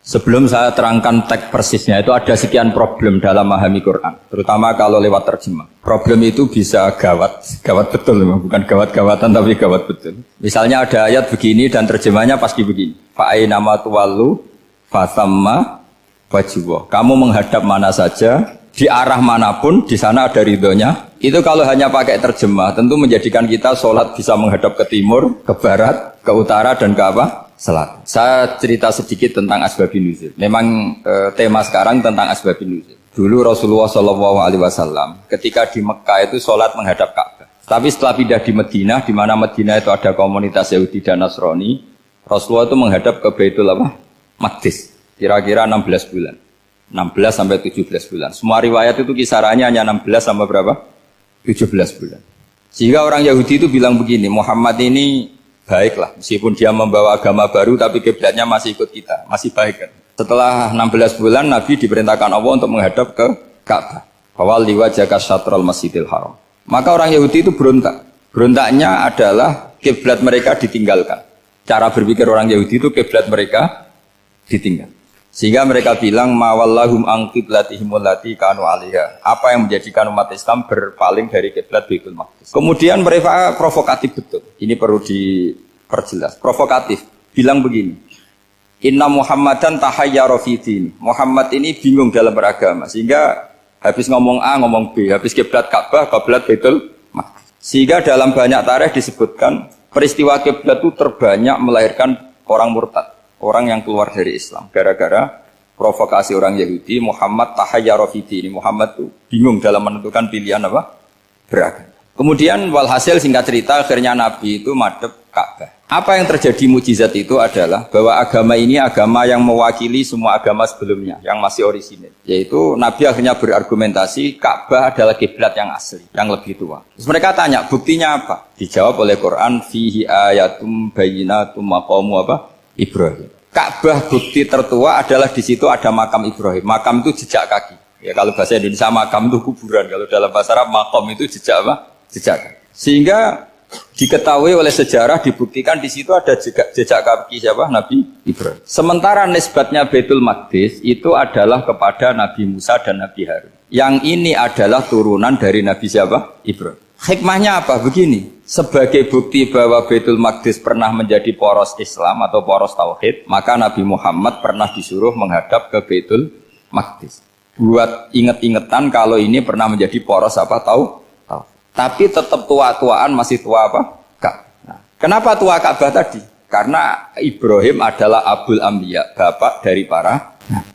Sebelum saya terangkan teks persisnya, itu ada sekian problem dalam memahami Quran, terutama kalau lewat terjemah. Problem itu bisa gawat, gawat betul, bukan gawat-gawatan tapi gawat betul. Misalnya ada ayat begini dan terjemahnya pasti begini. Fa'ainama tuwallu fasamma wajibah. Kamu menghadap mana saja, di arah manapun, di sana ada ridhonya. Itu kalau hanya pakai terjemah, tentu menjadikan kita sholat bisa menghadap ke timur, ke barat, ke utara, dan ke apa? Selatan. Saya cerita sedikit tentang asbabun nuzul. Memang tema sekarang tentang asbabun nuzul. Dulu Rasulullah SAW ketika di Mekah itu sholat menghadap Ka'bah. Tapi setelah pindah di Madinah, di mana Madinah itu ada komunitas Yahudi dan Nasrani, Rasulullah itu menghadap ke Baitul Maqdis. Kira-kira 16 bulan. 16 sampai 17 bulan. Semua riwayat itu kisarannya hanya 16 sampai berapa? 17 bulan. Sehingga orang Yahudi itu bilang begini, Muhammad ini baiklah, meskipun dia membawa agama baru tapi kiblatnya masih ikut kita, masih baik kan. Setelah 16 bulan Nabi diperintahkan Allah untuk menghadap ke Ka'bah. Fawal liwajhaka syatral masjidil haram. Maka orang Yahudi itu berontak. Berontaknya adalah kiblat mereka ditinggalkan. Cara berpikir orang Yahudi itu kiblat mereka ditinggal. Sehingga mereka bilang mawallahum an qiblatihim allati kanu 'alaiha. Apa yang menjadikan umat Islam berpaling dari kiblat Baitul Maqdis. Kemudian mereka provokatif betul. Ini perlu diperjelas. Provokatif. Bilang begini. Inna Muhammadan tahayyara fi din. Muhammad ini bingung dalam beragama sehingga habis ngomong A ngomong B, habis kiblat Ka'bah, kiblat Baitul Maqdis. Sehingga dalam banyak tarikh disebutkan peristiwa kiblat itu terbanyak melahirkan orang murtad. Orang yang keluar dari Islam gara-gara provokasi orang Yahudi. Muhammad tahayyara fi din. Muhammad itu bingung dalam menentukan pilihan apa? Beragama. Kemudian walhasil singkat cerita akhirnya Nabi itu madhep Ka'bah. Apa yang terjadi mukjizat itu adalah bahwa agama ini agama yang mewakili semua agama sebelumnya yang masih orisinil. Yaitu Nabi akhirnya berargumentasi Ka'bah adalah kiblat yang asli, yang lebih tua. Terus mereka tanya, buktinya apa? Dijawab oleh Quran, fihi ayatum bayyinatum maqamu apa? Ibrahim. Ka'bah bukti tertua adalah di situ ada makam Ibrahim. Makam itu jejak kaki. Ya kalau bahasa Indonesia makam itu kuburan. Kalau dalam bahasa Arab makam itu jejak apa? Jejak kaki. Sehingga diketahui oleh sejarah dibuktikan di situ ada jejak kaki siapa? Nabi Ibrahim. Sementara nisbatnya Baitul Maqdis itu adalah kepada Nabi Musa dan Nabi Harun. Yang ini adalah turunan dari Nabi siapa? Ibrahim. Hikmahnya apa? Begini, sebagai bukti bahwa Baitul Maqdis pernah menjadi poros Islam atau poros Tauhid, maka Nabi Muhammad pernah disuruh menghadap ke Baitul Maqdis. Buat inget-ingetan kalau ini pernah menjadi poros apa? Tahu? Tapi tetap tua-tuaan masih tua apa? Nah, kenapa tua Ka'bah tadi? Karena Ibrahim adalah Abul Anbiya, bapak dari para.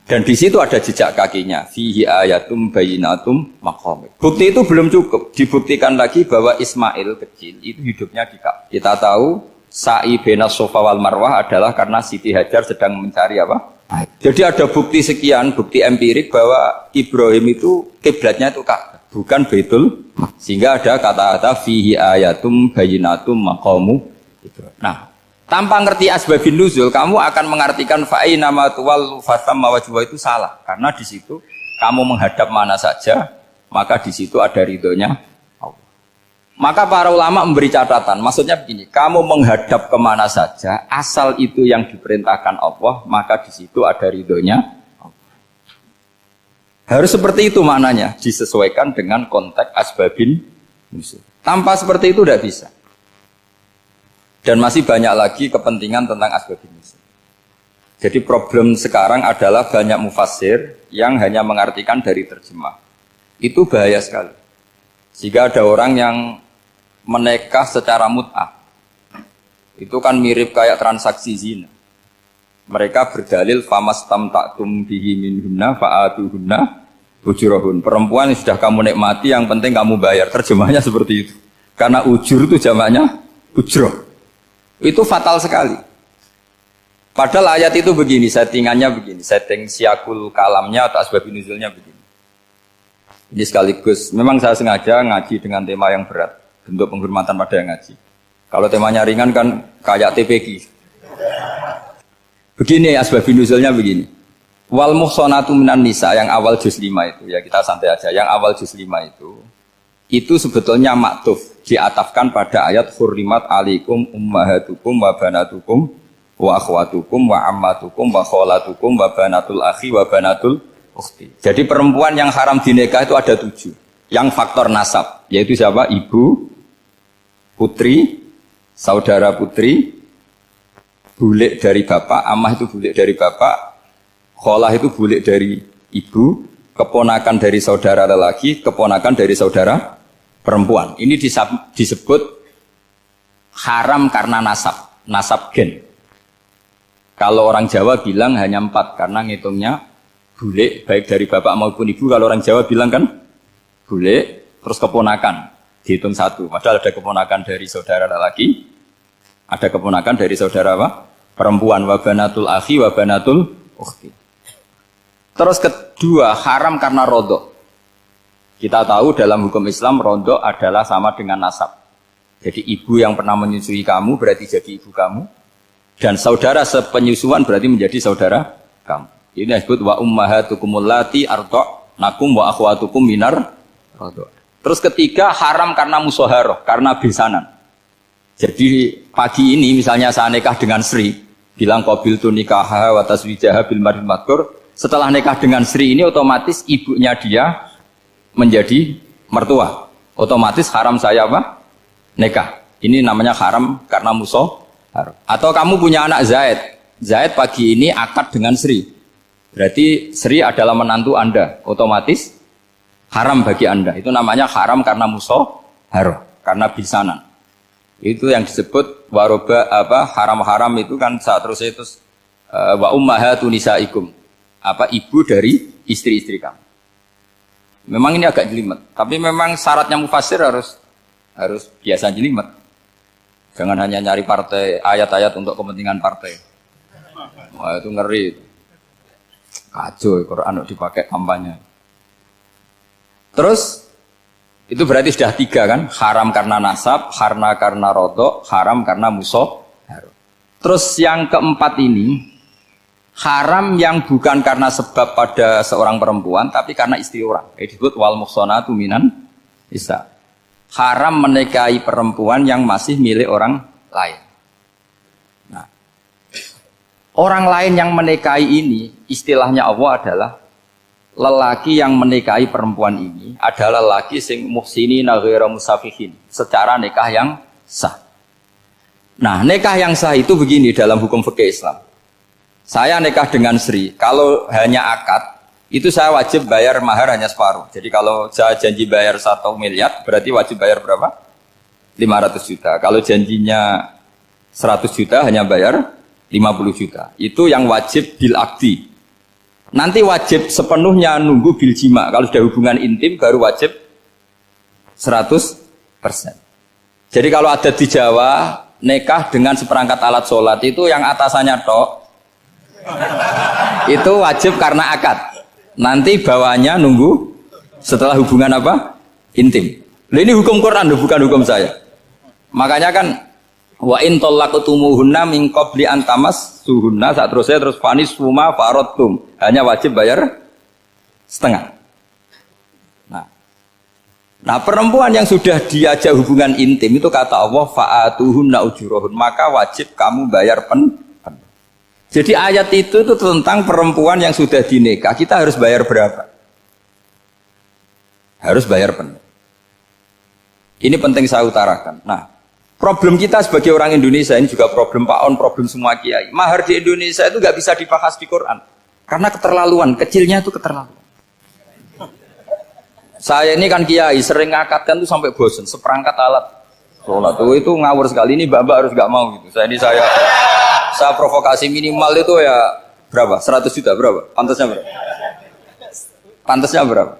Dan di situ ada jejak kakinya. Fihi ayatum bayyinatum maqam. Bukti itu belum cukup. Dibuktikan lagi bahwa Ismail kecil itu hidupnya di Ka'bah. Kita tahu sa'i bainas Safa wal Marwah adalah karena Siti Hajar sedang mencari apa? Jadi ada bukti sekian, bukti empirik bahwa Ibrahim itu kiblatnya itu Ka'bah, bukan Baitul. Sehingga ada kata-kata fihi ayatum bayyinatum maqamu Ibrahim. Nah, tanpa ngerti asbabun nuzul, kamu akan mengartikan fa'ina ma tuwallu fasamma wajhah itu salah. Karena di situ kamu menghadap mana saja, maka di situ ada ridhonya Allah. Maka para ulama memberi catatan, maksudnya begini, kamu menghadap kemana saja, asal itu yang diperintahkan Allah, maka di situ ada ridhonya Allah. Harus seperti itu maknanya, disesuaikan dengan konteks asbabun nuzul. Tanpa seperti itu tidak bisa. Dan masih banyak lagi kepentingan tentang asbabun nuzul. Jadi problem sekarang adalah banyak mufassir yang hanya mengartikan dari terjemah. Itu bahaya sekali. Jika ada orang yang menikah secara mut'ah, itu kan mirip kayak transaksi zina. Mereka berdalil famastamta'tum bihi minhunna fa'atuhunna ujurahun. Perempuan yang sudah kamu nikmati, yang penting kamu bayar. Terjemahnya seperti itu. Karena ujur itu jamaknya ujroh. Itu fatal sekali. Padahal ayat itu begini, settingannya begini, setting siakul kalamnya atau asbabun nuzulnya begini. Ini sekaligus, memang saya sengaja ngaji dengan tema yang berat, bentuk penghormatan pada yang ngaji. Kalau temanya ringan kan kayak TPG. Begini asbabun nuzulnya begini. Wal muhsanatu minan nisa yang awal juz 5 itu, ya kita santai aja, yang awal juz 5 itu sebetulnya maktuf, diatafkan pada ayat hurrimat alaikum ummahatukum wa banatukum wa akhwatukum wa ammatukum wa kholatukum wa banatul akhi wa banatul ukhti. Jadi perempuan yang haram dinikah itu ada 7. Yang faktor nasab, yaitu siapa? Ibu, putri, saudara putri, bulik dari bapak, amah itu bulik dari bapak, kholah itu bulik dari ibu, keponakan dari saudara lelaki, keponakan dari saudara perempuan. Ini disebut haram karena nasab gen. Kalau orang Jawa bilang hanya 4 karena ngitungnya bulik baik dari bapak maupun ibu. Kalau orang Jawa bilang kan bulik terus keponakan dihitung 1. Padahal ada keponakan dari saudara lelaki, ada keponakan dari saudara apa? Perempuan. Wa banatul akhi wa banatul ukhti. Terus kedua haram karena rodok. Kita tahu dalam hukum Islam rodok adalah sama dengan nasab. Jadi ibu yang pernah menyusui kamu berarti jadi ibu kamu. Dan saudara sepenyusuan berarti menjadi saudara kamu. Ini disebut wa ummahatukumul lati arda'nakum wa akhwatukum minar radha'. Terus ketiga haram karena musoharoh, karena besanan. Jadi pagi ini misalnya saya nikah dengan Sri, bilang qabiltu nikaha wa taswijaha bil mar'il madkur. Setelah nikah dengan Sri ini otomatis ibunya dia menjadi mertua. Otomatis haram saya apa? Nikah. Ini namanya haram karena musoharoh. Atau kamu punya anak Zaid. Zaid pagi ini akad dengan Sri. Berarti Sri adalah menantu Anda. Otomatis haram bagi Anda. Itu namanya haram karena musoharoh, karena bisanan. Itu yang disebut waroba haram-haram itu kan saat terus itu wa ummahatu nisaikum. Ibu dari istri-istri kamu. Memang ini agak jelimet, tapi memang syaratnya mufassir harus biasa jelimet. Jangan hanya nyari partai, ayat-ayat untuk kepentingan partai. Wah itu ngeri. Kacau, Quran dipakai kampanye. Terus, itu berarti sudah 3 kan? Haram karena nasab, karena rodok, haram karena musoh. Terus yang keempat ini, haram yang bukan karena sebab pada seorang perempuan, tapi karena istri orang. Disebut wal muhsanatu minan nisa. Haram menikahi perempuan yang masih milik orang lain. Nah, orang lain yang menikahi ini, istilahnya Allah adalah lelaki yang menikahi perempuan ini adalah lelaki sing muhsini ghairu musafihin, secara nikah yang sah. Nah, nikah yang sah itu begini dalam hukum fikih Islam. Saya nikah dengan Sri, kalau hanya akad itu saya wajib bayar mahar hanya separuh. Jadi kalau saya janji bayar 1 miliar, berarti wajib bayar berapa? 500 juta. Kalau janjinya 100 juta, hanya bayar 50 juta. Itu yang wajib bil akdi. Nanti wajib sepenuhnya nunggu bil jima. Kalau sudah hubungan intim, baru wajib 100%. Jadi kalau ada di Jawa, nikah dengan seperangkat alat sholat, itu yang atasannya tok, itu wajib karena akad. Nanti bawahnya nunggu setelah hubungan apa? Intim. Nah, ini hukum Quran, bukan hukum saya. Makanya kan wa in talaqtumuhunna min qabli an tamassuhunna, saat terus fanis suma faradtum. Hanya wajib bayar setengah. Nah, perempuan yang sudah diajak hubungan intim itu kata Allah fa'atuhunna ujurahun, maka wajib kamu bayar penuh. Jadi ayat itu tentang perempuan yang sudah dinikah, kita harus bayar berapa? Harus bayar penuh. Ini penting saya utarakan. Nah, problem kita sebagai orang Indonesia, ini juga problem Pak On, problem semua kiai. Mahar di Indonesia itu nggak bisa dibahas di Quran. Karena keterlaluan, kecilnya itu keterlaluan. Saya ini kan kiai, sering ngakatkan tuh sampai bosen, seperangkat alat sholat. Itu ngawur sekali, ini mbak-mbak harus nggak mau gitu. Saya provokasi minimal itu ya berapa? 100 juta berapa? Pantasnya berapa? Pantasnya berapa?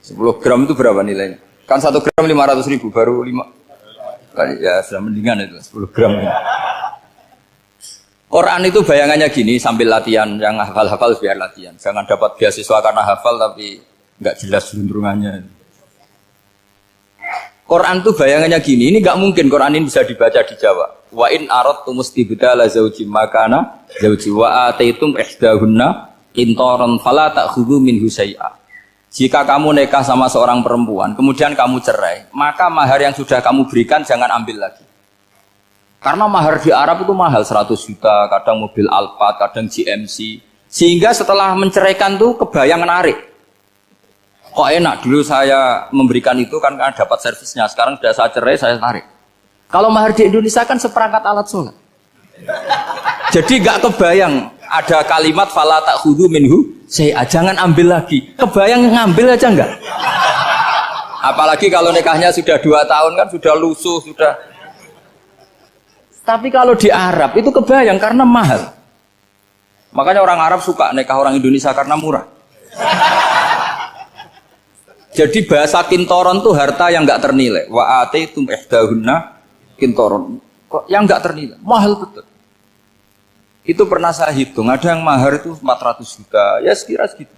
10 gram itu berapa nilainya? Kan 1 gram 500.000, baru 5. Ya sudah mendingan itu 10 gram. Quran itu bayangannya gini, sambil latihan, yang hafal-hafal biar latihan. Jangan dapat beasiswa karena hafal tapi nggak jelas juntrungannya. Quran tuh bayangannya gini, ini nggak mungkin Quran ini bisa dibaca di Jawa. Wa in aradtum mustibdala zawji makana zawji wa ataitum ihdahunna qintaran fala ta'khudhu minhu syai'a. Jika kamu nikah sama seorang perempuan, kemudian kamu cerai, maka mahar yang sudah kamu berikan jangan ambil lagi. Karena mahar di Arab itu mahal 100 juta, kadang mobil Alphard, kadang GMC. Sehingga setelah menceraikan tuh kebayang menarik. Kok enak dulu saya memberikan itu kan dapat servisnya. Sekarang sudah saya cerai, saya tarik. Kalau mahar di Indonesia kan seperangkat alat sholat. Jadi gak kebayang ada kalimat fala ta'khudhu minhu saya jangan ambil lagi. Kebayang ngambil aja enggak? Apalagi kalau nikahnya sudah 2 tahun kan sudah lusuh, sudah. Tapi kalau di Arab itu kebayang karena mahal. Makanya orang Arab suka nikah orang Indonesia karena murah. Jadi bahasa kintoron tuh harta yang enggak ternilai. Wa ataitum ihdahunna kintoron. Kok yang enggak ternilai? Mahal betul. Itu pernah saya hitung, ada yang mahar itu 400 juta, ya sekira segitu.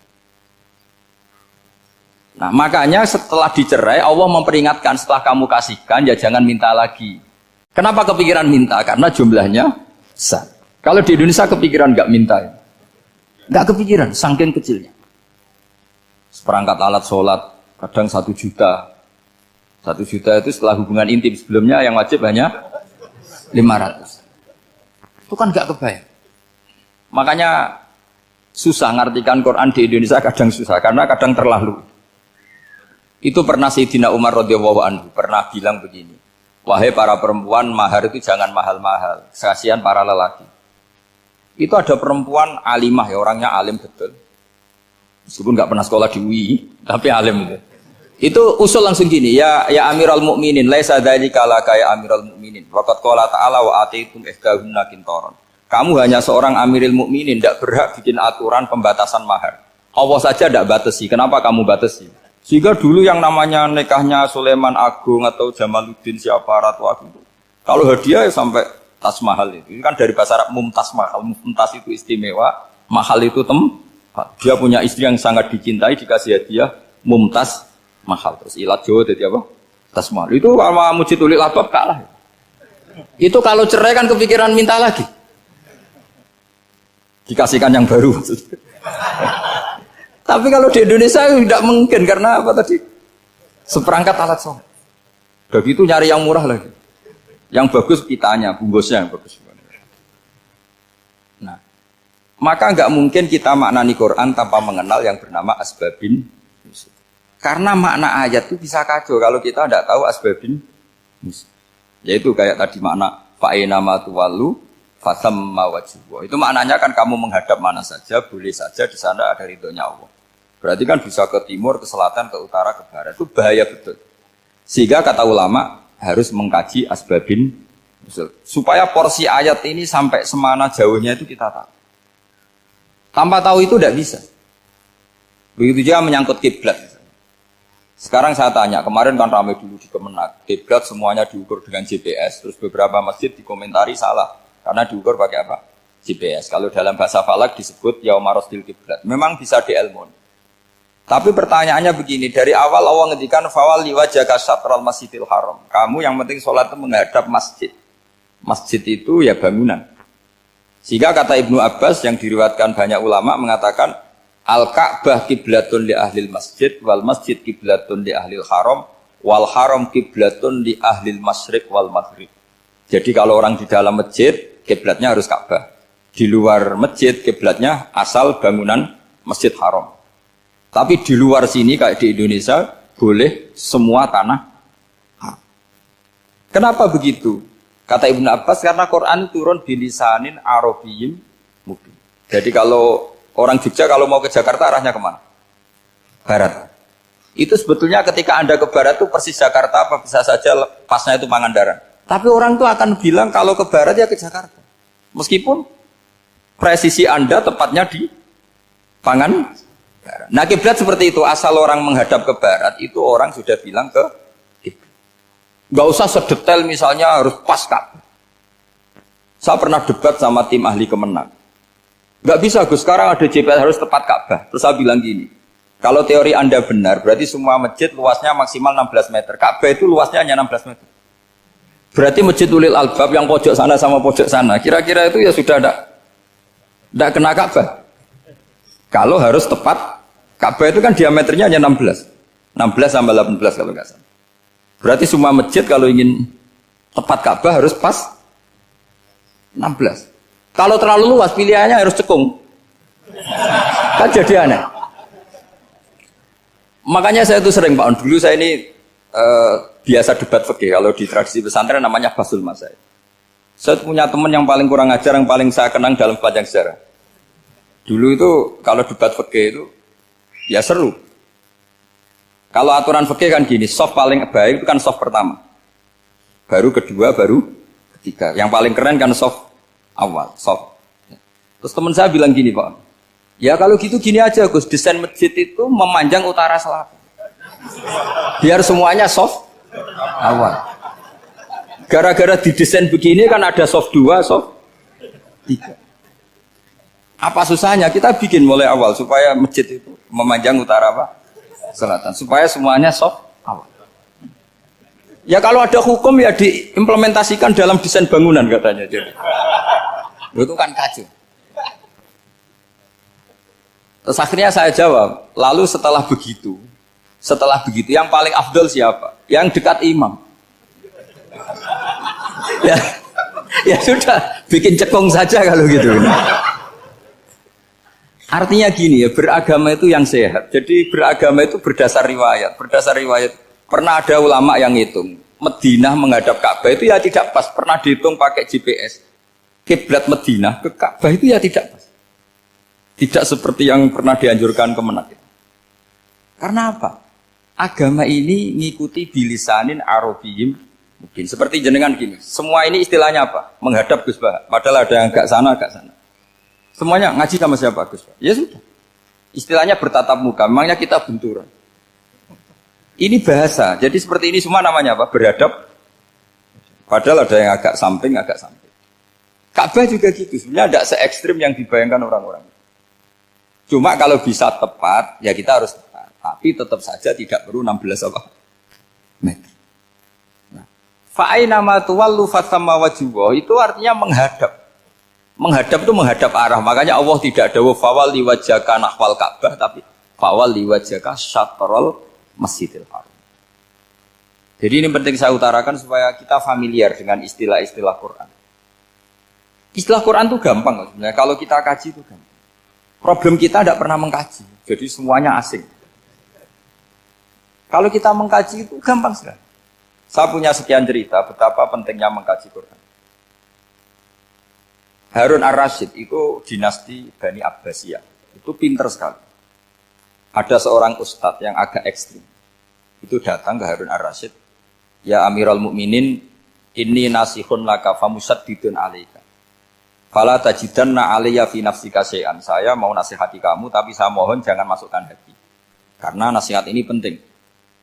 Nah makanya setelah dicerai, Allah memperingatkan setelah kamu kasihkan, ya jangan minta lagi. Kenapa kepikiran minta? Karena jumlahnya besar. Kalau di Indonesia kepikiran nggak minta, nggak kepikiran, saking kecilnya. Seperangkat alat sholat, kadang 1 juta. 1 juta itu setelah hubungan intim, sebelumnya yang wajib hanya 500. Itu kan nggak kebayang. Makanya susah ngartikan Quran di Indonesia, kadang susah karena kadang terlalu. Itu pernah Sayyidina Umar radhiyallahu anhu pernah bilang begini, wahai para perempuan, mahar itu jangan mahal-mahal, kasihan para lelaki. Itu ada perempuan alimah ya, orangnya alim betul, meskipun nggak pernah sekolah di UI, tapi alim gitu. Itu usul langsung gini, ya Amirul Mukminin, laisa dzalika laka ya Amirul Mukminin, waqad qala ta'ala wa atitum ihdahunna kintaron. Kamu hanya seorang Amirul Mukminin, tidak berhak bikin aturan pembatasan mahar. Allah saja tidak batasi. Kenapa kamu batasi? Sehingga dulu yang namanya nikahnya Sulaiman Agung atau Jamaluddin siapa Ratu Agung, kalau hadiah ya sampai tas mahal itu. Ini kan dari bahasa Arab mumtaz mahal. Mumtaz itu istimewa, mahal itu dia punya istri yang sangat dicintai, dikasih hadiah mumtaz mahal. Terus ilat Jawa jadi apa? Tas mahal. Itu sama Mujid Ulil Albab kalah. Itu kalau cerai kan kepikiran minta lagi. Dikasihkan yang baru. Tapi kalau di Indonesia tidak mungkin karena apa tadi? Seperangkat alat sholat. Begitu nyari yang murah lagi. Yang bagus kitanya, bungkusnya yang bagus. Nah, maka nggak mungkin kita maknani Quran tanpa mengenal yang bernama asbabin. Karena makna ayat itu bisa kacau kalau kita tidak tahu asbabin. Yaitu kayak tadi makna fa'ina ma tuwallu fasamma wajhuhu. Itu maknanya kan kamu menghadap mana saja, boleh saja di sana ada ridhonya Allah. Berarti kan bisa ke timur, ke selatan, ke utara, ke barat. Itu bahaya betul. Sehingga kata ulama harus mengkaji asbabin supaya porsi ayat ini sampai semana jauhnya itu kita tahu. Tanpa tahu itu tidak bisa. Begitu juga menyangkut kiblat. Sekarang saya tanya, kemarin kan ramai dulu di Kemenak, kiblat semuanya diukur dengan GPS, terus beberapa masjid dikomentari salah. Karena diukur pakai apa? GPS. Kalau dalam bahasa falak disebut yaumarostil kiblat. Memang bisa diilmun. Tapi pertanyaannya begini, dari awal Allah ngendikan fawal liwajhaka syatral masjidil haram. Kamu yang penting sholat itu menghadap masjid. Masjid itu ya bangunan. Sehingga kata Ibnu Abbas yang diriwayatkan banyak ulama mengatakan al-Ka'bah kiblatun li ahlil masjid wal masjid kiblatun li ahlil haram wal haram kiblatun li ahlil masyriq wal maghrib. Jadi kalau orang di dalam masjid, kiblatnya harus Ka'bah. Di luar masjid, kiblatnya asal bangunan Masjid Haram. Tapi di luar sini, kayak di Indonesia, boleh semua tanah. Kenapa begitu? Kata Ibnu Abbas, karena Quran turun bilisanin Arabiyyin mubin. Jadi kalau orang Jogja, kalau mau ke Jakarta, arahnya kemana? Barat. Itu sebetulnya ketika Anda ke barat itu persis Jakarta, apa bisa saja pasnya itu Pangandaran. Tapi orang itu akan bilang kalau ke barat ya ke Jakarta. Meskipun presisi Anda tepatnya di Pangandaran. Nah kiblat seperti itu, asal orang menghadap ke barat itu orang sudah bilang ke kiblat. Gak usah sedetail misalnya harus pas Ka'bah. Saya pernah debat sama tim ahli Kemenak. Gak bisa Gus, sekarang ada GPS harus tepat Ka'bah. Terus saya bilang gini, kalau teori Anda benar, berarti semua masjid luasnya maksimal 16 meter. Ka'bah itu luasnya hanya 16 meter. Berarti Masjid Ulil Albab yang pojok sana sama pojok sana, kira-kira itu ya sudah tidak kena Ka'bah. Kalau harus tepat, Ka'bah itu kan diameternya hanya 16 sampai 18 kalau nggak salah. Berarti semua masjid kalau ingin tepat Ka'bah harus pas 16. Kalau terlalu luas pilihannya harus cekung. Kan jadi aneh. Makanya saya itu sering Pak, dulu saya ini biasa debat fikih. Kalau di tradisi pesantren namanya basul masail. Saya punya teman yang paling kurang ajar, yang paling saya kenang dalam sepanjang sejarah. Dulu itu kalau debat fikih itu ya seru. Kalau aturan fikih kan gini, soft paling baik itu kan soft pertama. Baru kedua, baru ketiga. Yang paling keren kan soft awal, soft. Terus teman saya bilang gini Pak, ya kalau gitu gini aja Gus, desain masjid itu memanjang utara selatan. Biar semuanya soft awal. Gara-gara didesain begini kan ada soft 2, soft 3. Apa susahnya? Kita bikin mulai awal supaya masjid itu memanjang utara apa? Selatan. Supaya semuanya soft awal. Ya kalau ada hukum ya diimplementasikan dalam desain bangunan katanya. Jadi itu kan kacau. Terus akhirnya saya jawab, lalu setelah begitu yang paling afdol siapa? Yang dekat imam. Ya sudah, bikin cekung saja kalau gitu. Artinya gini ya, beragama itu yang sehat. Jadi beragama itu berdasar riwayat. Berdasar riwayat, pernah ada ulama yang hitung. Madinah menghadap Ka'bah itu ya tidak pas. Pernah dihitung pakai GPS. Kiblat Madinah ke Ka'bah itu ya tidak pas. Tidak seperti yang pernah dianjurkan Kemenak. Karena apa? Agama ini ngikuti bilisanin arabiyyin mungkin. Seperti jenengan gini. Semua ini istilahnya apa? Menghadap Gus Bah. Padahal ada yang agak sana, agak sana. Semuanya ngaji sama siapa Gus Bah? Ya sudah. Istilahnya bertatap muka. Memangnya kita benturan. Ini bahasa. Jadi seperti ini semua namanya apa? Beradab. Padahal ada yang agak samping, agak samping. Ka'bah juga gitu. Sebenarnya tidak se-ekstrim yang dibayangkan orang-orang. Cuma kalau bisa tepat, ya kita harus tepat. Tapi tetap saja tidak perlu 16 apa? Meter. Nah, fa'aina ma tuwallu fathamma wajhuhu itu artinya menghadap. Menghadap itu menghadap arah. Makanya Allah tidak ada fawal liwajhaka nahwal Ka'bah, tapi fawal liwajhaka syatrul Masjidil Haram. Jadi ini penting saya utarakan supaya kita familiar dengan istilah-istilah Quran. Istilah Quran itu gampang sebenarnya. Kalau kita kaji itu gampang. Problem kita tidak pernah mengkaji. Jadi semuanya asing. Kalau kita mengkaji itu gampang sekali. Saya punya sekian cerita betapa pentingnya mengkaji Quran. Harun ar-Rasyid itu dinasti Bani Abbasiyah. Itu pinter sekali. Ada seorang ustadz yang agak ekstrim. Itu datang ke Harun ar-Rasyid. Ya Amirul Mukminin, inni nasihun laka famusaddidun alaika. Fala tajidanna alayya fi nafsika syai'an. Saya mau nasihati kamu, tapi saya mohon jangan masukkan hati. Karena nasihat ini penting.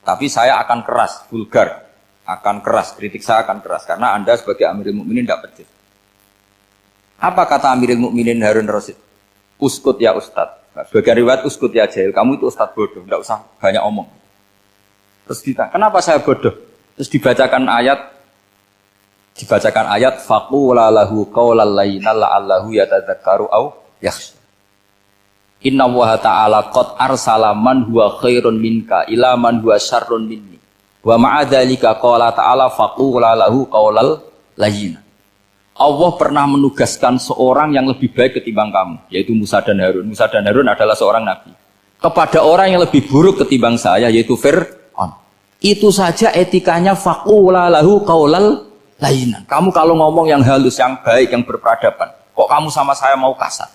Tapi saya akan keras, vulgar. Akan keras, kritik saya akan keras. Karena Anda sebagai Amirul Mukminin tidak pedes. Apa kata Amirul Mukminin Harun ar-Rasyid? Uskut ya Ustadz. Nah, sebagai riwayat uskut ya jahil. Kamu itu Ustadz bodoh, tidak usah banyak omong. Terus kita, kenapa saya bodoh? Terus dibacakan ayat faqula lahu qaulal layyina la'allahu yatadzakkaru aw yakhsha. Inna Allaha ta'ala qad arsala man huwa khairun minka ila man huwa syarrun minni. Wa ma'a dzalika qala ta'ala faqula lahu qaulal layyina. Allah pernah menugaskan seorang yang lebih baik ketimbang kamu, yaitu Musa dan Harun. Musa dan Harun adalah seorang nabi. Kepada orang yang lebih buruk ketimbang saya, yaitu Fir'aun. Itu saja etikanya faqula lahu qaulal layinan. Kamu kalau ngomong yang halus, yang baik, yang berperadaban, kok kamu sama saya mau kasar?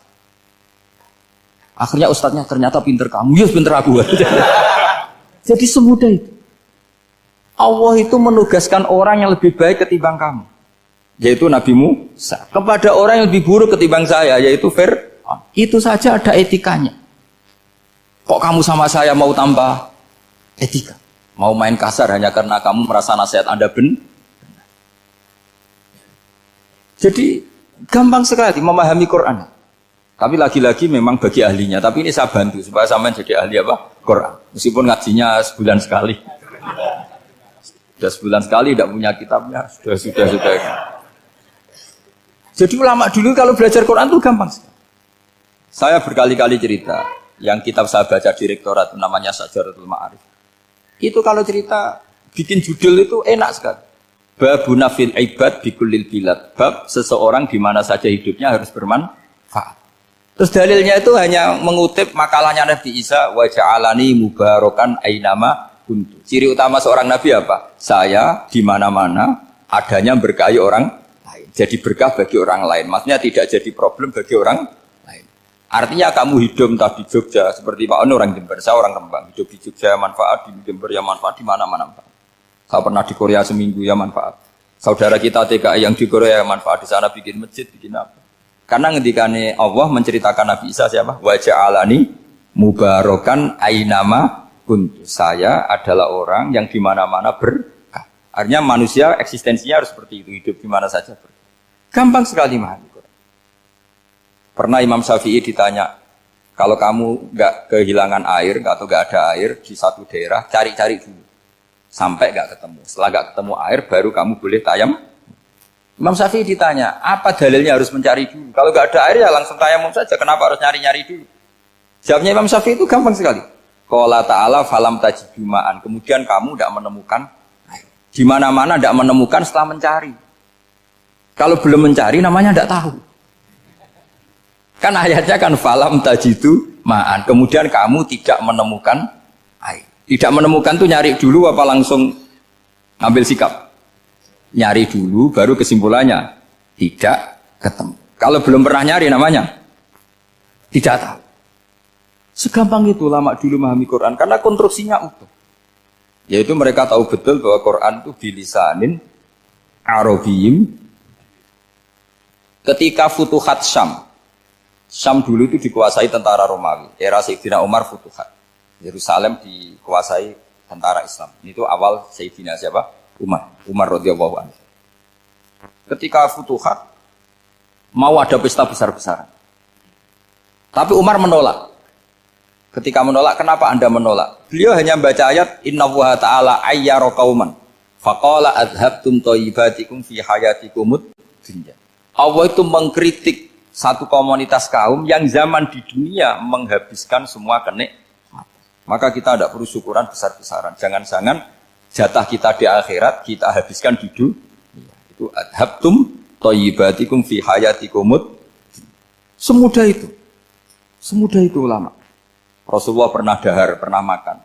Akhirnya ustadznya ternyata pinter kamu, yes pinter aku. Jadi semudah itu. Allah itu menugaskan orang yang lebih baik ketimbang kamu, yaitu Nabi Musa, kepada orang yang lebih buruk ketimbang saya, yaitu Fir'aun. Itu saja ada etikanya. Kok kamu sama saya mau tambah etika? Mau main kasar hanya karena kamu merasa nasihat Anda benar? Jadi gampang sekali memahami Quran. Tapi lagi-lagi memang bagi ahlinya. Tapi ini saya bantu supaya sampean jadi ahli apa? Quran. Meskipun ngajinya sebulan sekali. Sudah sebulan sekali tidak punya kitabnya. Sudah. Jadi ulama dulu kalau belajar Quran itu gampang sekali. Saya berkali-kali cerita. Yang kitab saya baca di rektorat namanya Syajaratul Ma'arif. Itu kalau cerita bikin judul itu enak sekali. Babuna fil ibad bikulil bilad. Bab seseorang di mana saja hidupnya harus bermanfaat. Terus dalilnya itu hanya mengutip makalahnya Nabi Isa, wa ja'alani mubarakan ainama kuntu. Ciri utama seorang nabi apa? Saya di mana-mana adanya berkahi orang lain. Jadi berkah bagi orang lain. Maksudnya tidak jadi problem bagi orang lain. Artinya kamu hidup entah di Jogja seperti Pak Ono orang Jember, saya orang Rembang. Hidup di Jogja manfaat, di Jember ya manfaat, di mana-mana manfaat. Saya pernah di Korea seminggu ya manfaat. Saudara kita TKI yang di Korea ya manfaat, di sana bikin masjid, bikin apa. Karena ngendikane Allah menceritakan Nabi Isa siapa? Wa ja'alani mubarakan ainama kuntu. Saya adalah orang yang di mana-mana berkah. Artinya manusia eksistensinya harus seperti itu, hidup di mana saja berkah. Gampang sekali memahami Quran. Pernah Imam Syafi'i ditanya, kalau kamu nggak kehilangan air atau nggak ada air di satu daerah, cari-cari dulu. Sampai nggak ketemu. Setelah nggak ketemu air, baru kamu boleh tayam. Imam Syafi'i ditanya, apa dalilnya harus mencari dulu? Kalau nggak ada air ya langsung tayamum saja. Kenapa harus nyari-nyari dulu? Jawabnya Imam Syafi'i itu gampang sekali. Qala ta'ala falam tajidu ma'an. Kemudian kamu tidak menemukan air. Di mana-mana tidak menemukan setelah mencari. Kalau belum mencari namanya tidak tahu. Kan ayatnya kan falam tajidu ma'an. Kemudian kamu tidak menemukan air. Tidak menemukan tuh nyari dulu apa langsung ambil sikap? Nyari dulu baru kesimpulannya tidak ketemu. Kalau belum pernah nyari namanya tidak tahu. Segampang itu ulama dulu memahami Quran karena konstruksinya utuh. Yaitu mereka tahu betul bahwa Quran itu bilisanin Arabiyim. Ketika Futuhat Syam. Syam dulu itu dikuasai tentara Romawi. Era Sayyidina Umar Futuhat. Yerusalem dikuasai tentara Islam. Itu awal Sayyidina siapa? Umar radhiyallahu anhu. Ketika Futuhat mau ada pesta besar-besaran. Tapi Umar menolak. Ketika menolak, kenapa Anda menolak? Beliau hanya membaca ayat Innallaha ta'ala ayyara qauman faqala adhabtum thayyibatikum fi hayatikumud dunya. Allah itu mengkritik satu komunitas kaum yang zaman di dunia menghabiskan semua kenikmatan. Maka kita tidak perlu syukuran besar-besaran. Jangan-jangan jatah kita di akhirat kita habiskan di dunia. Itu adhabtum thayyibatikum fi hayatikumud. Semudah itu. Semudah itu ulama. Rasulullah pernah dahar, pernah makan.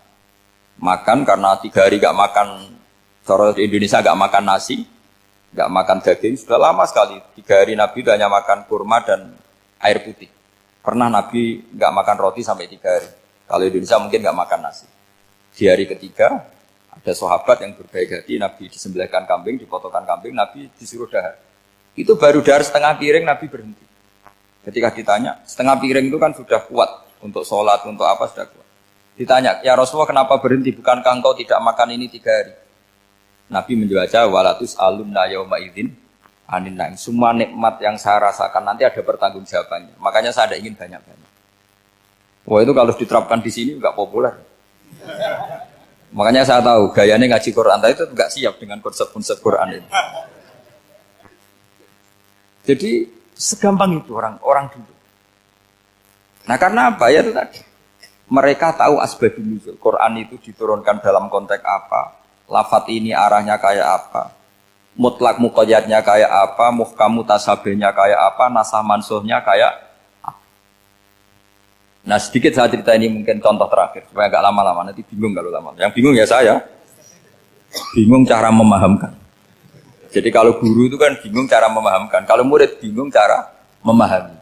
Makan karena 3 hari gak makan, cara Indonesia gak makan nasi, gak makan daging, sudah lama sekali. 3 hari Nabi itu hanya makan kurma dan air putih. Pernah Nabi gak makan roti sampai 3 hari. Kalau Indonesia mungkin gak makan nasi. Di hari ketiga, ada sahabat yang berbaik hati, Nabi disembelihkan kambing, dipotongkan kambing, Nabi disuruh dahar. Itu baru dahar setengah piring, Nabi berhenti. Ketika ditanya, setengah piring itu kan sudah kuat. Untuk sholat, untuk apa sudah kuat. Ditanya, ya Rasulullah kenapa berhenti? Bukankah engkau tidak makan ini 3 hari? Nabi menjawab, walatus alunna yauma idzin anin naim. Semua nikmat yang saya rasakan nanti ada pertanggungjawabannya. Makanya saya tidak ingin banyak-banyak. Wah itu kalau diterapkan di sini enggak populer. Makanya saya tahu gayanya ngaji Quran itu enggak siap dengan konsep-konsep Quran ini. Jadi segampang itu orang dulu. Nah karena apa ya itu tadi. Mereka tahu asbabun nuzul. Quran itu diturunkan dalam konteks apa. Lafat ini arahnya kayak apa. Mutlak muqayyadnya kayak apa. Muhkam mutasabihnya kayak apa. Nasah mansuhnya kayak apa. Nah sedikit saya cerita ini mungkin contoh terakhir. Supaya agak lama-lama. Nanti bingung kalau lama. Yang bingung ya saya. Bingung cara memahamkan. Jadi kalau guru itu kan bingung cara memahamkan. Kalau murid bingung cara memahami.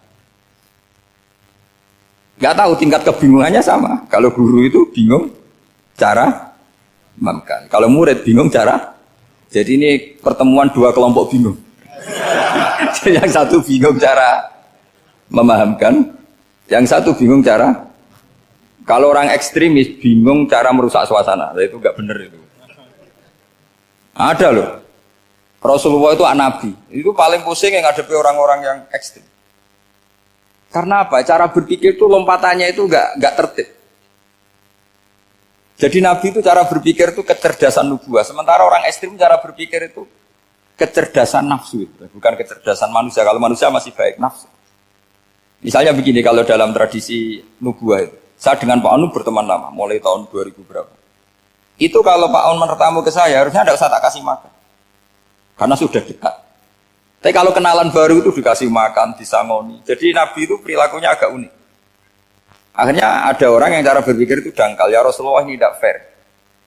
Gak tahu tingkat kebingungannya sama. Kalau guru itu bingung cara memahamkan. Kalau murid bingung cara. Jadi ini pertemuan 2 kelompok bingung. Yang satu bingung cara memahamkan. Yang satu bingung cara. Kalau orang ekstremis bingung cara merusak suasana. Itu gak benar itu. Ada loh. Rasulullah itu nabi. Itu paling pusing yang ngadepi orang-orang yang ekstrim. Karena apa? Cara berpikir itu lompatannya itu enggak tertib. Jadi Nabi itu cara berpikir itu kecerdasan nubuah. Sementara orang ekstrim cara berpikir itu kecerdasan nafsu. Bukan kecerdasan manusia. Kalau manusia masih baik nafsu. Misalnya begini, kalau dalam tradisi nubuah itu. Saya dengan Pak Anu berteman lama. Mulai tahun 2000 berapa. Itu kalau Pak Anu bertamu ke saya, harusnya tidak usah tak kasih makan. karena sudah dekat. Tapi kalau kenalan baru itu dikasih makan, disangoni. Jadi Nabi itu perilakunya agak unik. Akhirnya ada orang yang cara berpikir itu dangkal. Ya Rasulullah ini tidak fair.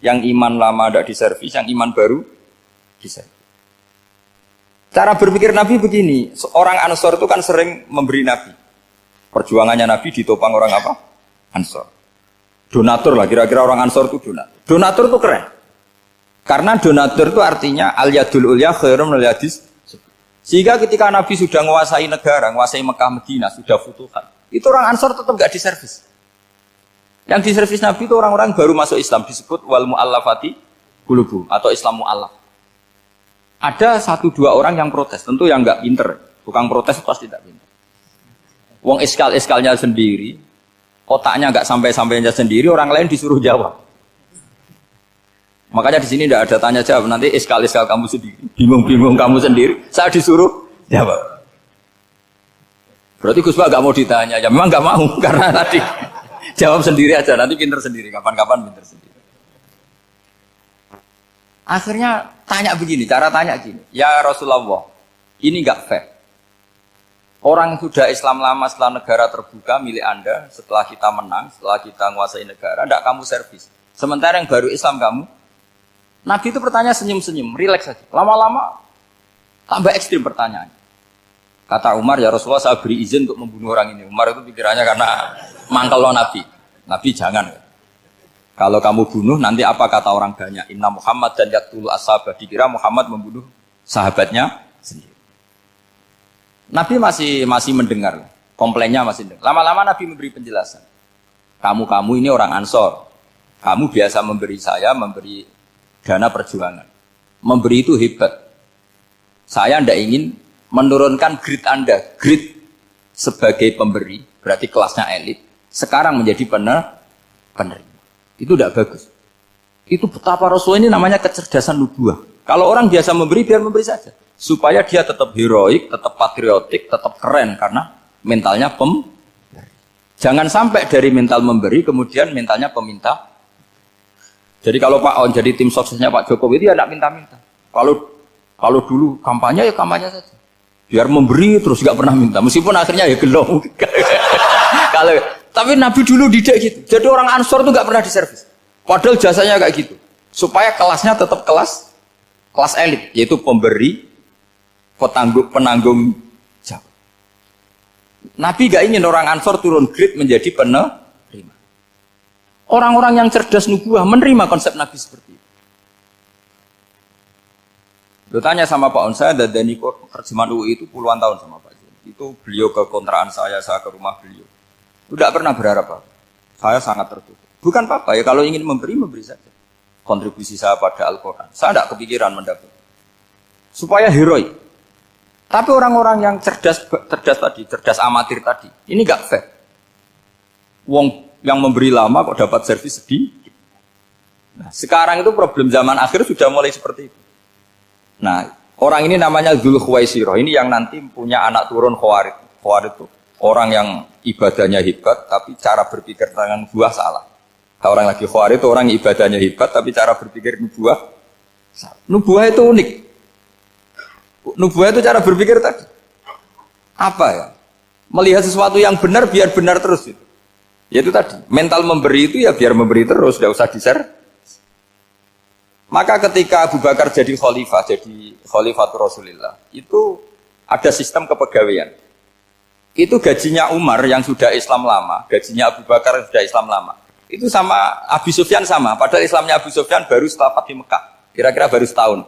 Yang iman lama tidak diservis, yang iman baru diservis. Cara berpikir Nabi begini. Orang Ansor itu kan sering memberi Nabi. Perjuangannya Nabi ditopang orang apa? Ansor. Donatur lah, kira-kira orang Ansor itu donatur. Donatur itu keren. Karena donatur itu artinya al-yadul ulya khairum minal yadis. Sehingga ketika Nabi sudah menguasai negara, menguasai Mekah, Madinah, sudah futuhat, itu orang Ansor tetap gak diservis. Yang diservis Nabi itu orang-orang baru masuk Islam, disebut wal mu'allafati qulubuhum atau Islam mu'allaf. Ada 1-2 orang yang protes, tentu yang gak pinter. Tukang protes pasti tidak pinter. Wong iskal-iskalnya sendiri, otaknya gak sampai-sampainya sendiri, orang lain disuruh jawab. Makanya di sini tidak ada tanya jawab, nanti iskal-iskal kamu sendiri, bingung-bingung kamu sendiri, saya disuruh jawab. Berarti Gus Pak gak mau ditanya, ya memang gak mau, karena tadi jawab sendiri aja, nanti pinter sendiri, kapan-kapan pinter sendiri. Akhirnya tanya begini, cara tanya gini, ya Rasulullah, ini gak fair. Orang sudah Islam lama setelah negara terbuka milik Anda, setelah kita menang, setelah kita menguasai negara, tidak kamu servis. Sementara yang baru Islam kamu, Nabi itu bertanya senyum-senyum, rileks saja. Lama-lama tambah ekstrim pertanyaan. Kata Umar, ya Rasulullah saya beri izin untuk membunuh orang ini. Umar itu pikirannya karena mangkel lo Nabi. Nabi jangan. Kalau kamu bunuh nanti apa kata orang banyak? Inna Muhammad dan yaqtulu ashabah. Dikira Muhammad membunuh sahabatnya sendiri. Nabi masih mendengar. Komplainnya masih dengar. Lama-lama Nabi memberi penjelasan. Kamu ini orang Ansor. Kamu biasa memberi saya, memberi dana perjuangan. Memberi itu hebat. Saya tidak ingin menurunkan grade Anda. Grade sebagai pemberi, berarti kelasnya elit. Sekarang menjadi penerima. Itu tidak bagus. Itu betapa Rasul ini namanya kecerdasan nubuah. Kalau orang biasa memberi, biar memberi saja. Supaya dia tetap heroik, tetap patriotik, tetap keren. Karena mentalnya pemberi. Jangan sampai dari mental memberi, kemudian mentalnya peminta. Jadi kalau Pak On jadi tim suksesnya Pak Jokowi itu ya tidak minta-minta. Kalau dulu kampanye ya kampanye saja. Biar memberi terus nggak pernah minta. Meskipun akhirnya ya gelong. Tapi Nabi dulu didik gitu. Jadi orang Ansor itu nggak pernah diservis. Padahal jasanya kayak gitu. Supaya kelasnya tetap kelas elit, yaitu pemberi, penanggung jawab. Nabi nggak ingin orang Ansor turun grade menjadi penerima. Orang-orang yang cerdas nubuah menerima konsep Nabi seperti itu. Lo tanya sama Pak On, saya dadani terjemahan UI itu puluhan tahun sama Pak Jun. Itu beliau ke kontrakan saya ke rumah beliau. Tidak pernah berharap apa. Saya sangat tertutup. Bukan apa-apa ya, kalau ingin memberi saja. Kontribusi saya pada Al-Quran. Saya tidak kepikiran mendapat. Supaya heroik. Tapi orang-orang yang cerdas amatir tadi, ini nggak fair. Wong yang memberi lama kok dapat servis sedikit. Nah, sekarang itu problem zaman akhir sudah mulai seperti itu. Nah, orang ini namanya Dzul Khuwaisirah. Ini yang nanti punya anak turun Khawarid. Khawarid itu orang yang ibadahnya hebat, tapi cara berpikir tentang nubuah salah. Kalau orang lagi Khawarid itu orang yang ibadahnya hebat, tapi cara berpikir nubuah salah. Nubuah itu unik. Nubuah itu cara berpikir tadi. Apa ya? Melihat sesuatu yang benar biar benar terus itu. Yaitu tadi, mental memberi itu ya biar memberi terus, tidak usah di-share. Maka ketika Abu Bakar jadi khalifatul Rasulullah, itu ada sistem kepegawaian. Itu gajinya Umar yang sudah Islam lama, gajinya Abu Bakar yang sudah Islam lama. Itu sama Abu Sufyan sama, padahal Islamnya Abu Sufyan baru setelah Fathu Mekah, kira-kira baru setahun.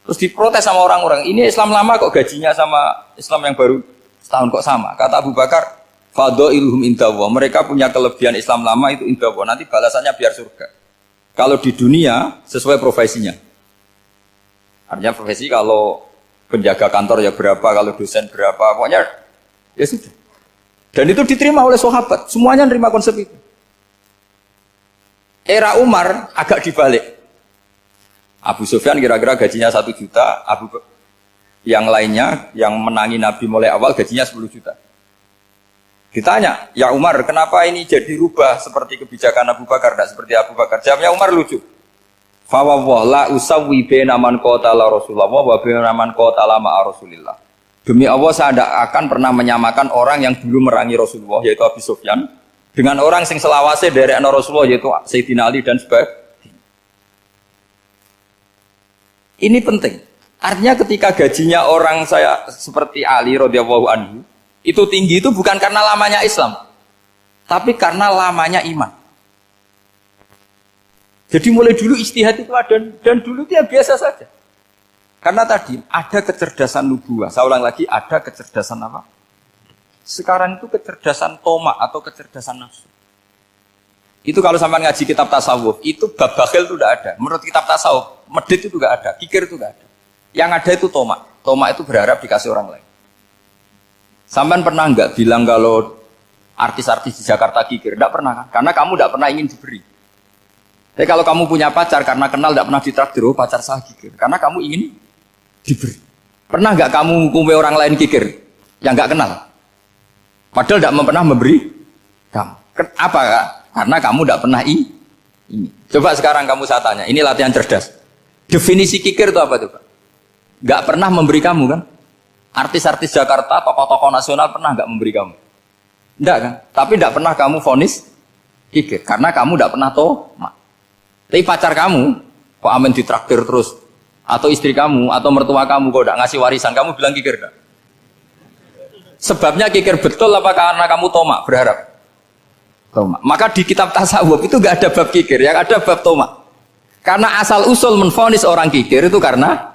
Terus diprotes sama orang-orang, ini Islam lama kok gajinya sama Islam yang baru setahun kok sama. Kata Abu Bakar, Fadha'iluhum indallah. Mereka punya kelebihan Islam lama itu indallah. Nanti balasannya biar surga. Kalau di dunia sesuai profesinya. Artinya profesi kalau penjaga kantor ya berapa, kalau dosen berapa, pokoknya ya sudah. Dan itu diterima oleh sahabat. Semuanya nerima konsep itu. Era Umar agak dibalik. Abu Sufyan kira-kira gajinya 1 juta, yang lainnya yang menangi Nabi mulai awal gajinya 10 juta. Ditanya, ya Umar, kenapa ini jadi rubah seperti kebijakan Abu Bakar, tidak seperti Abu Bakar? Jawabnya Umar lucu. Fa wa la usawwi baina man qatala Rasulullah wa baina man qatala ma'a Rasulillah. Demi Allah saya tidak akan pernah menyamakan orang yang dulu merangi Rasulullah yaitu Abu Sufyan dengan orang sing selawase dari Rasulullah yaitu Sayyidina Ali dan sebagainya. Ini penting. Artinya ketika gajinya orang saya seperti Ali radhiyallahu anhu itu tinggi itu bukan karena lamanya Islam, tapi karena lamanya iman. Jadi mulai dulu ijtihad itu ada dan dulu dia biasa saja. Karena tadi ada kecerdasan nubuah. Saya ulang lagi, ada kecerdasan apa? Sekarang itu kecerdasan tomak atau kecerdasan nafsu. Itu kalau sampai ngaji kitab tasawuf, itu bab bakhil itu tidak ada. Menurut kitab tasawuf, medit itu tidak ada, kikir itu tidak ada. Yang ada itu tomak. Tomak itu berharap dikasih orang lain. Sampai pernah nggak bilang kalau artis-artis di Jakarta kikir? Tidak pernah kan? Karena kamu tidak pernah ingin diberi. Tapi kalau kamu punya pacar karena kenal tidak pernah ditraktir, oh pacar saya kikir. Karena kamu ingin diberi. Pernah nggak kamu ngukumi orang lain kikir yang nggak kenal? Padahal tidak pernah memberi kamu. Apa kak? Karena kamu tidak pernah ini. Coba sekarang kamu saya tanya, ini latihan cerdas. Definisi kikir itu apa tuh pak? Nggak pernah memberi kamu kan? Artis-artis Jakarta, tokoh-tokoh nasional pernah nggak memberi kamu? Tidak kan? Tapi tidak pernah kamu vonis kikir karena kamu tidak pernah tomak. Tapi pacar kamu, kok amin ditraktir terus, atau istri kamu, atau mertua kamu, kok tidak ngasih warisan, kamu bilang kikir gak? Sebabnya kikir betul apa karena kamu tomak, berharap? Tomak. Maka di kitab tasawuf itu gak ada bab kikir, yang ada bab tomak. Karena asal usul menvonis orang kikir itu karena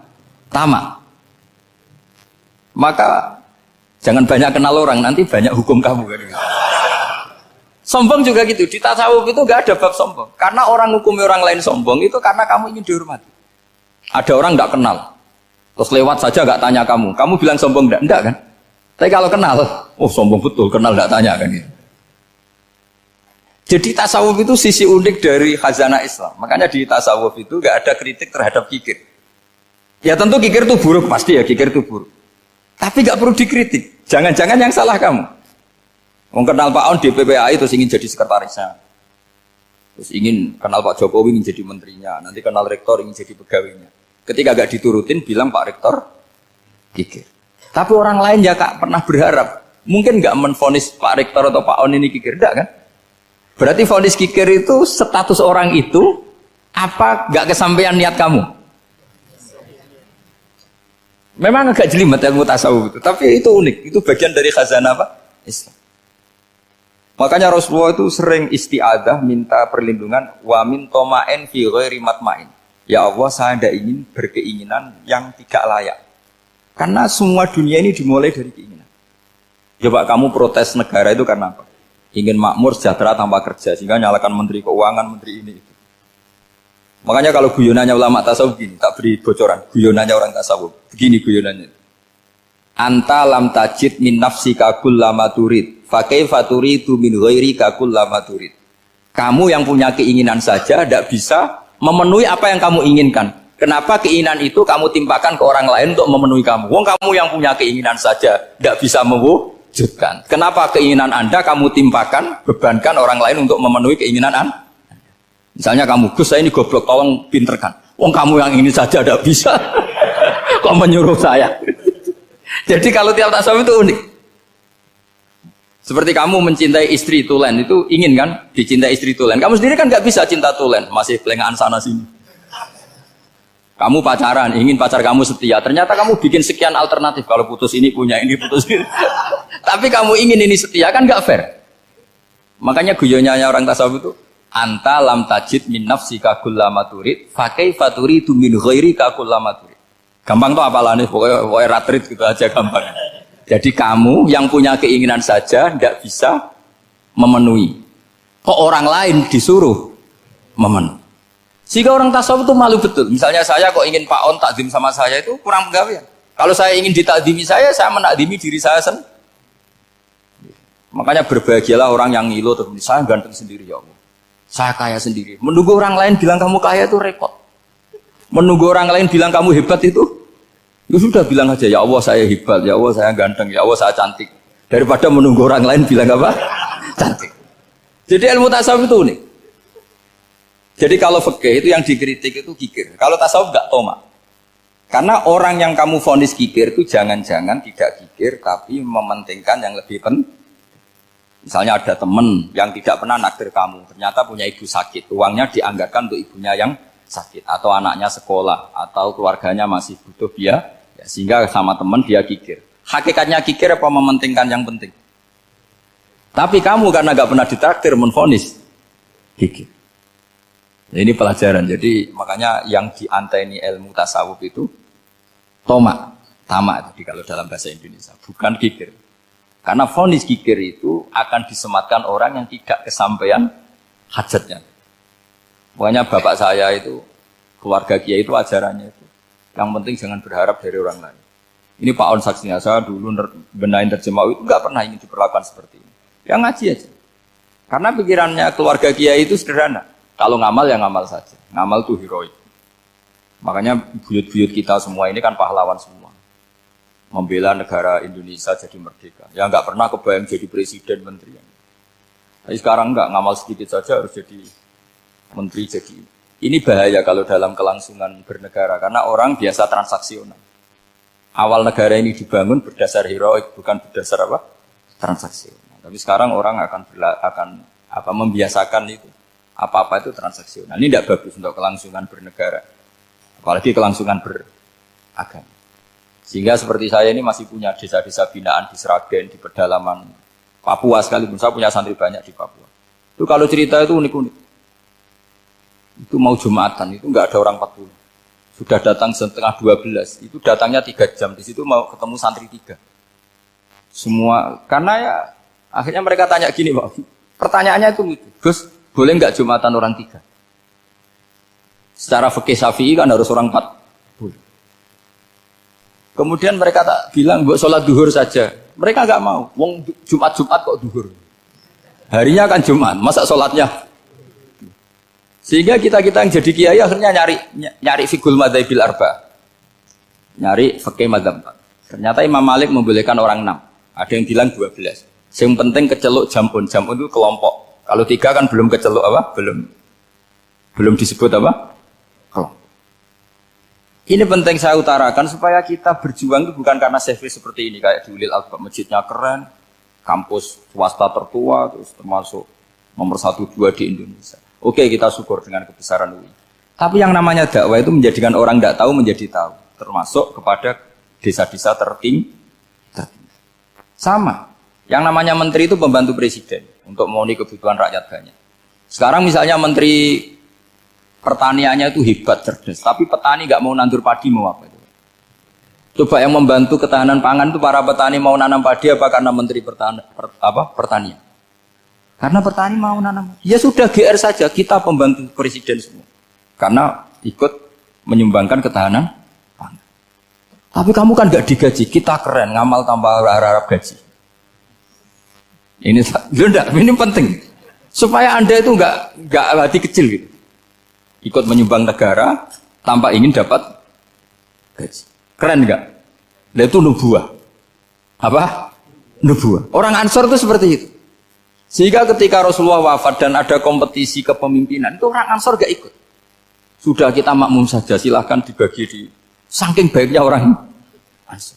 tamak. Maka jangan banyak kenal orang, nanti banyak hukum kamu. Sombong juga gitu, di tasawuf itu gak ada bab sombong. Karena orang hukumi orang lain sombong itu karena kamu ingin dihormati. Ada orang gak kenal, terus lewat saja gak tanya kamu bilang sombong enggak kan? Tapi kalau kenal, oh sombong betul, kenal gak tanya kan gitu. Jadi tasawuf itu sisi unik dari khazanah Islam. Makanya di tasawuf itu gak ada kritik terhadap kikir. Ya tentu kikir itu buruk, pasti ya kikir itu buruk. Tapi gak perlu dikritik, jangan-jangan yang salah kamu. Mau kenal Pak On di PPAI terus ingin jadi sekretarisnya, terus ingin kenal Pak Jokowi ingin jadi menterinya, nanti kenal rektor ingin jadi pegawainya. Ketika gak diturutin bilang Pak Rektor kikir. Tapi orang lain ya kak pernah berharap, mungkin gak menvonis Pak Rektor atau Pak On ini kikir, enggak kan? Berarti vonis kikir itu status orang itu apa gak kesampaian niat kamu? Memang agak jelimet ilmu tasawuf itu, tapi itu unik, itu bagian dari khazanah apa? Islam. Makanya Rasulullah itu sering isti'adah minta perlindungan wa min toma'in fi ghairi matma'in. Ya Allah, saya tidak ingin berkeinginan yang tidak layak. Karena semua dunia ini dimulai dari keinginan. Coba kamu protes negara itu karena apa? Ingin makmur sejahtera tanpa kerja sehingga nyalakan menteri keuangan, menteri ini itu. Makanya kalau guyonannya ulama tasawuf gini, tak beri bocoran. Guyonannya orang tasawuf. Begini guyonannya. Anta lam tajid min nafsika kullama turid. Fa kaifa turidu min ghairika kullama turid. Kamu yang punya keinginan saja tidak bisa memenuhi apa yang kamu inginkan. Kenapa keinginan itu kamu timpakan ke orang lain untuk memenuhi kamu? Wong kamu yang punya keinginan saja tidak bisa mewujudkan. Kenapa keinginan Anda kamu timpakan, bebankan orang lain untuk memenuhi keinginan Anda? Misalnya kamu, Gus saya ini goblok, tolong pinterkan. Wong kamu yang ini saja tidak bisa. Kok menyuruh saya? Jadi kalau tiap tasawuf itu unik. Seperti kamu mencintai istri tulen, itu ingin kan dicintai istri tulen. Kamu sendiri kan nggak bisa cinta tulen, masih pelengahan sana sini. Kamu pacaran, ingin pacar kamu setia. Ternyata kamu bikin sekian alternatif. Kalau putus ini punya ini, putus ini. Tapi kamu ingin ini setia, kan nggak fair. Makanya guyonanya orang tasawuf itu, anta lam tajid min nafsika kullama turid, fa kaifa turidu min ghairika kullama turid. Gampang tuh apalane, pokoknya ratrit gitu aja gampang. Jadi kamu yang punya keinginan saja tidak bisa memenuhi. Kok orang lain disuruh memenuhi. Sehingga orang tasawuf itu malu betul. Misalnya saya kok ingin Pak On takdim sama saya itu kurang pegawaian. Kalau saya ingin ditakdimi saya menakdimi diri saya sendiri. Makanya berbahagialah orang yang ngilu terus saya ganteng sendiri ya Allah. Saya kaya sendiri. Menunggu orang lain bilang kamu kaya itu repot. Menunggu orang lain bilang kamu hebat itu, ya sudah bilang aja ya Allah saya hebat, ya Allah saya ganteng, ya Allah saya cantik. Daripada menunggu orang lain bilang apa? Cantik. Jadi ilmu tasawuf itu unik. Jadi kalau fikih itu yang dikritik itu kikir. Kalau tasawuf enggak toma. Karena orang yang kamu vonis kikir itu jangan-jangan tidak kikir tapi mementingkan yang lebih penting. Misalnya ada teman yang tidak pernah naktir kamu, ternyata punya ibu sakit, uangnya dianggarkan untuk ibunya yang sakit, atau anaknya sekolah, atau keluarganya masih butuh dia, ya, sehingga sama teman dia kikir. Hakikatnya kikir apa mementingkan yang penting? Tapi kamu karena nggak pernah ditakdir menvonis kikir. Nah, ini pelajaran. Jadi makanya yang dianteni ilmu tasawuf itu tamak tadi kalau dalam bahasa Indonesia, bukan kikir. Karena vonis kikir itu akan disematkan orang yang tidak kesampaian hajatnya. Makanya bapak saya itu, keluarga kiai itu ajarannya itu, yang penting jangan berharap dari orang lain. Ini Pak On saksinya, saya dulu benahin terjemah itu nggak pernah ingin diperlakukan seperti ini. Ya ngaji aja. Karena pikirannya keluarga kiai itu sederhana. Kalau ngamal ya ngamal saja. Ngamal itu heroik. Makanya buyut-buyut kita semua ini kan pahlawan semua. Membela negara Indonesia jadi merdeka. Ya nggak pernah kebayang jadi presiden, menteri. Tapi sekarang nggak, ngamal sedikit saja harus jadi menteri. Jadi ini bahaya kalau dalam kelangsungan bernegara. Karena orang biasa transaksional. Awal negara ini dibangun berdasar heroik, bukan berdasar apa? Transaksional. Tapi sekarang orang akan membiasakan itu. Apa-apa itu transaksional. Ini tidak bagus untuk kelangsungan bernegara. Apalagi kelangsungan beragama. Sehingga seperti saya ini masih punya desa-desa binaan di Sragen, di pedalaman Papua sekalipun. Saya punya santri banyak di Papua. Itu kalau cerita itu unik-unik. Itu mau Jumatan, itu nggak ada orang 40. Sudah datang setengah 12. Itu datangnya 3 jam. Di situ mau ketemu santri 3. Semua, karena ya akhirnya mereka tanya gini, Pak. Pertanyaannya itu lucu. Gus, boleh nggak Jumatan orang 3? Secara fikih Syafi'i kan harus orang 4. Boleh. Kemudian mereka tak bilang buat sholat duhur saja. Mereka nggak mau. Wong Jumat kok duhur. Harinya kan Jumat, masa sholatnya? Sehingga kita yang jadi kiai akhirnya nyari fikul madzhabil arba. Nyari fikih madzhab 4. Ternyata Imam Malik membolehkan orang 6. Ada yang bilang 12. Yang penting keceluk jampun. Jampun itu kelompok. Kalau 3 kan belum keceluk apa? Belum disebut apa? Kelompok. Ini penting saya utarakan supaya kita berjuang itu bukan karena CV seperti ini kayak di Ulil Albab, masjidnya keren, kampus swasta tertua, terus termasuk nomor 1-2 di Indonesia. Oke, kita syukur dengan kebesaran UI. Tapi yang namanya dakwah itu menjadikan orang tidak tahu menjadi tahu, termasuk kepada desa-desa tertinggi. Sama. Yang namanya menteri itu pembantu presiden untuk memenuhi kebutuhan rakyat banyak. Sekarang misalnya menteri pertaniannya itu hebat, cerdas, tapi petani nggak mau nandur padi, mau apa itu? Coba yang membantu ketahanan pangan itu para petani mau nanam padi apa karena menteri pertanian? Karena petani mau nanam. Ya sudah GR saja, kita pembantu presiden semua. Karena ikut menyumbangkan ketahanan pangan. Tapi kamu kan nggak digaji, kita keren, ngamal tanpa harap gaji. Ini penting supaya Anda itu nggak hati kecil gitu, ikut menyumbang negara tanpa ingin dapat gaji. Keren nggak? Nah, itu nubuah. Apa? Nubuah. Orang Ansor itu seperti itu. Sehingga ketika Rasulullah wafat dan ada kompetisi kepemimpinan, itu orang Ansor nggak ikut. Sudah kita makmum saja, silahkan dibagi di. Saking baiknya orang Ansor.